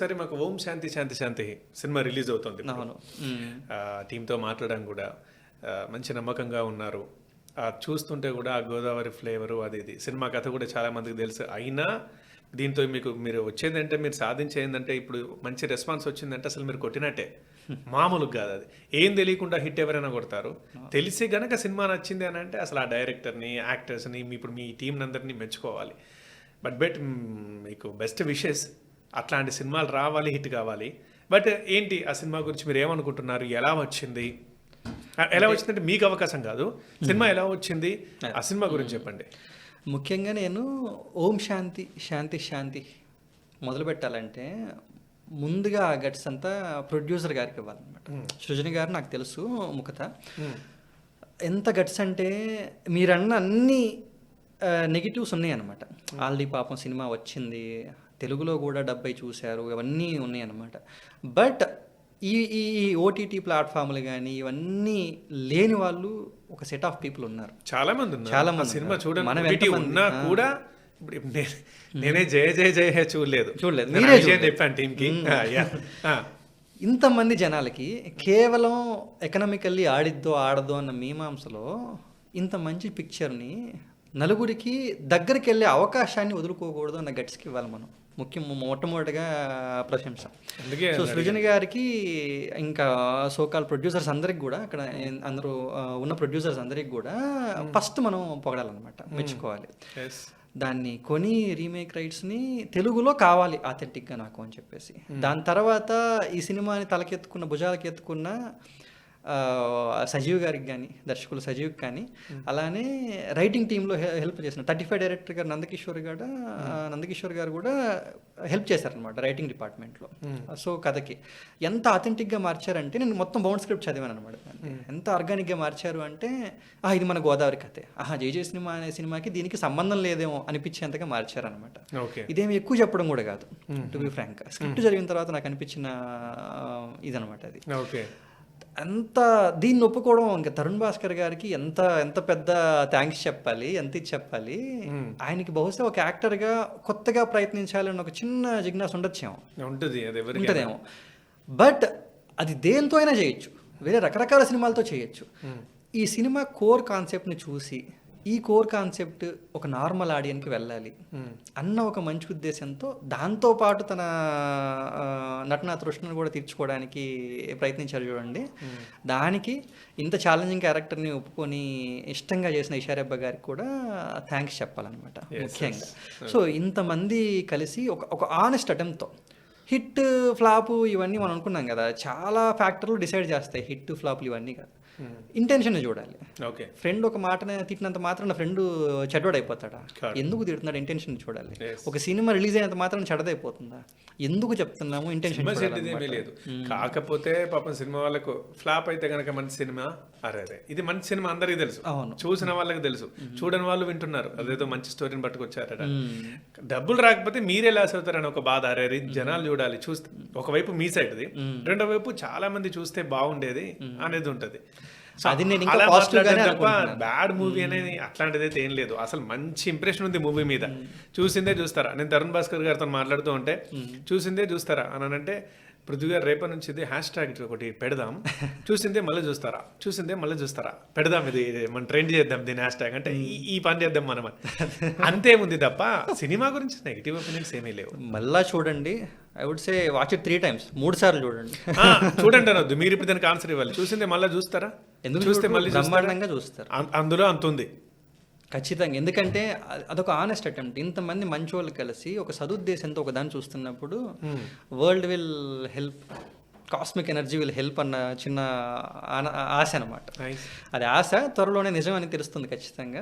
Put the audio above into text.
సరే మాకు ఓం శాంతి శాంతి శాంతి cinema release అవుతుంది ఇప్పుడు. అవును. టీంతో మాట్లాడడం కూడా మంచి నమ్మకంగా ఉన్నారు. చూస్తుంటే కూడా ఆ గోదావరి ఫ్లేవరు అది ఇది సినిమా కథ కూడా చాలా మందికి తెలుసు. అయినా దీంతో మీరు వచ్చేదంటే మీరు సాధించేందంటే ఇప్పుడు మంచి రెస్పాన్స్ వచ్చిందంటే అసలు మీరు కొట్టినట్టే, మామూలుగా కాదు. అది ఏం తెలియకుండా హిట్ ఎవరైనా కొడతారు. తెలిసి గనక సినిమా నచ్చింది అని అంటే అసలు ఆ డైరెక్టర్ని, యాక్టర్స్ని, ఇప్పుడు మీ టీం అందరినీ మెచ్చుకోవాలి. బట్ మీకు బెస్ట్ విషెస్, అట్లాంటి సినిమాలు రావాలి, హిట్ కావాలి. బట్ ఏంటి ఆ సినిమా గురించి మీరు ఏమనుకుంటున్నారు? ఎలా వచ్చింది? ఎలా వచ్చిందంటే మీకు అవకాశం కాదు, సినిమా ఎలా వచ్చింది, ఆ సినిమా గురించి చెప్పండి. ముఖ్యంగా నేను ఓం శాంతి శాంతి శాంతి మొదలు పెట్టాలంటే ముందుగా ఆ గట్స్ అంతా ప్రొడ్యూసర్ గారికి ఇవ్వాలన్నమాట. సృజని గారు నాకు తెలుసు ముఖత. ఎంత గట్స్ అంటే మీరన్న అన్ని నెగిటివ్స్ ఉన్నాయన్నమాట. ఆల్రెడీ పాపం సినిమా వచ్చింది, తెలుగులో కూడా 70 చూశారు, ఇవన్నీ ఉన్నాయన్నమాట. బట్ ఈ ఈ ఓటీటీ ప్లాట్ఫామ్లు కానీ ఇవన్నీ లేని వాళ్ళు ఒక సెట్ ఆఫ్ పీపుల్ ఉన్నారు, చాలా మంది ఉన్నారు. చాలా మంది సినిమా చూడండి, మనం OTT ఉన్నా కూడా నేనే జయ జయ జయ చూడలేదు. మీరే చెప్పాను టీంకి. ఇంతమంది జనాలకి కేవలం ఎకనామికల్లీ ఆడిద్దో ఆడదో అన్న మీమాంసలో ఇంత మంచి పిక్చర్ని నలుగురికి దగ్గరికి వెళ్ళే అవకాశాన్ని వదులుకోకూడదు అన్న గట్స్కి ఇవ్వాలి మనం. మొట్టమొదటిగా ప్రశంస. సో సృజని గారికి, ఇంకా సోకాల్ ప్రొడ్యూసర్స్ అందరికి కూడా, అక్కడ అందరూ ఉన్న ప్రొడ్యూసర్స్ అందరికి కూడా ఫస్ట్ మనం పొగడాలన్నమాట, మెచ్చుకోవాలి. దాన్ని కొని రీమేక్ రైట్స్ని తెలుగులో కావాలి ఆథెంటిక్గా నాకు అని చెప్పేసి, దాని తర్వాత ఈ సినిమాని తలకెత్తుకున్న, భుజాలకి ఎత్తుకున్న సజీవ్ గారికి కానీ, దర్శకులు సజీవ్కి కానీ, అలానే రైటింగ్ టీంలో హెల్ప్ చేసిన 35 డైరెక్టర్ గారు నందకిషోర్ గారు కూడా హెల్ప్ చేశారనమాట రైటింగ్ డిపార్ట్మెంట్లో. సో కథకి ఎంత ఆథెంటిక్గా మార్చారంటే, నేను మొత్తం బౌండ్ స్క్రిప్ట్ చదివాను అనమాట. ఎంత ఆర్గానిక్గా మార్చారు అంటే, ఇది మన గోదావరి కథే, జేజే సినిమా అనే సినిమాకి దీనికి సంబంధం లేదేమో అనిపించేంతగా మార్చారనమాట. ఇదేమి ఎక్కువ చెప్పడం కూడా కాదు, టు బి ఫ్రాంక్. స్క్రిప్ట్ చదివిన తర్వాత నాకు అనిపించిన ఇదనమాట అది. అంత దీన్ని ఒప్పుకోవడం, ఇంకా తరుణ్ భాస్కర్ గారికి ఎంత ఎంత పెద్ద థ్యాంక్స్ చెప్పాలి, ఎంత ఇది చెప్పాలి. ఆయనకి బహుశా ఒక యాక్టర్గా కొత్తగా ప్రయత్నించాలని ఒక చిన్న జిజ్ఞాస ఉంటుందేమో. బట్ అది దేంతో అయినా చేయొచ్చు, వేరే రకరకాల సినిమాలతో చేయొచ్చు. ఈ సినిమా కోర్ కాన్సెప్ట్ని చూసి, ఈ కోర్ కాన్సెప్ట్ ఒక నార్మల్ ఆడియన్కి వెళ్ళాలి అన్న ఒక మంచి ఉద్దేశంతో, దాంతోపాటు తన నటనా తృష్ణను కూడా తీర్చుకోవడానికి ప్రయత్నించారు చూడండి. దానికి ఇంత ఛాలెంజింగ్ క్యారెక్టర్ని ఒప్పుకొని ఇష్టంగా చేసిన ఇషారెబ్బా గారికి కూడా థ్యాంక్స్ చెప్పాలన్నమాట ముఖ్యంగా. సో ఇంతమంది కలిసి ఒక ఆనెస్ట్ అటెంప్ట్తో, హిట్ ఫ్లాప్ ఇవన్నీ మనం అనుకున్నాం కదా, చాలా ఫ్యాక్టర్లు డిసైడ్ చేస్తాయి హిట్ ఫ్లాప్లు ఇవన్నీ కదా. ఇంటెన్షన్ చూడాలి. ఫ్రెండ్ ఒక మాటనే తిట్టినంత మాత్రం నా ఫ్రెండ్ చెడ్డోడైపోతాడా? ఎందుకు తిడుతున్నాడు? ఇంటెన్షన్ చూడాలి. ఒక సినిమా రిలీజ్ అయినంత మాత్రం చెడ్డదైపోతుందా? ఎందుకు చెప్తున్నాము? ఇంటెన్షన్ లేదు. కాకపోతే పాపం సినిమా వాళ్ళకు ఫ్లాప్ అయితే కనుక మంచి సినిమా, అరే ఇది మంచి సినిమా అందరికీ తెలుసు, చూసిన వాళ్ళకి తెలుసు, చూడని వాళ్ళు వింటున్నారు, అదేదో మంచి స్టోరీని పట్టుకొచ్చారట. డబ్బులు రాకపోతే మీరే లాస్ అవుతారని ఒక బాధ. అరే జనాలు చూడాలి, చూస్తే ఒకవైపు మీ సైడ్ది, రెండో వైపు చాలా మంది చూస్తే బాగుండేది అనేది ఉంటది. బ్యాడ్ మూవీ అనేది అట్లాంటిది అయితే ఏం లేదు. అసలు మంచి ఇంప్రెషన్ ఉంది మూవీ మీద, చూసిందే చూస్తారా. నేను తరుణ్ భాస్కర్ గారితో మాట్లాడుతూ ఉంటే చూసిందే చూస్తారా అని అంటే, పృథ్వీ గారు రేపటి నుంచి ఇది #, ఒకటి పెడదాం, చూసిందే మళ్ళీ చూస్తారా, చూసిందే మళ్ళీ చూస్తారా పెడదాం, ఇది మనం ట్రెండ్ చేద్దాం దీని #, అంటే ఈ పని చేద్దాం మనం, అంతేముంది తప్ప సినిమా గురించి నెగిటివ్ ఒపీనియన్స్ ఏమీ లేవు. మళ్ళా చూడండి, I would say watch it 3 times, 3 సార్లు చూడండి. చూడండి అనొద్దు, మీరు ఇప్పుడు దానికి ఆన్సర్ ఇవ్వాలి. చూసిందే మళ్ళీ చూస్తారా, ఎందుకు చూస్తే మళ్ళీ బ్రహ్మాండంగా చూస్తారు, అందులో అంత ఉంది ఖచ్చితంగా. ఎందుకంటే అదొక ఆనెస్ట్ అటెంప్ట్. ఇంతమంది మంచి వాళ్ళు కలిసి ఒక సదుద్దేశంతో ఒక దాన్ని చూస్తున్నప్పుడు, world will help, cosmic energy will help అన్న చిన్న ఆశ అనమాట. అది ఆశ త్వరలోనే నిజం అని తెలుస్తుంది ఖచ్చితంగా.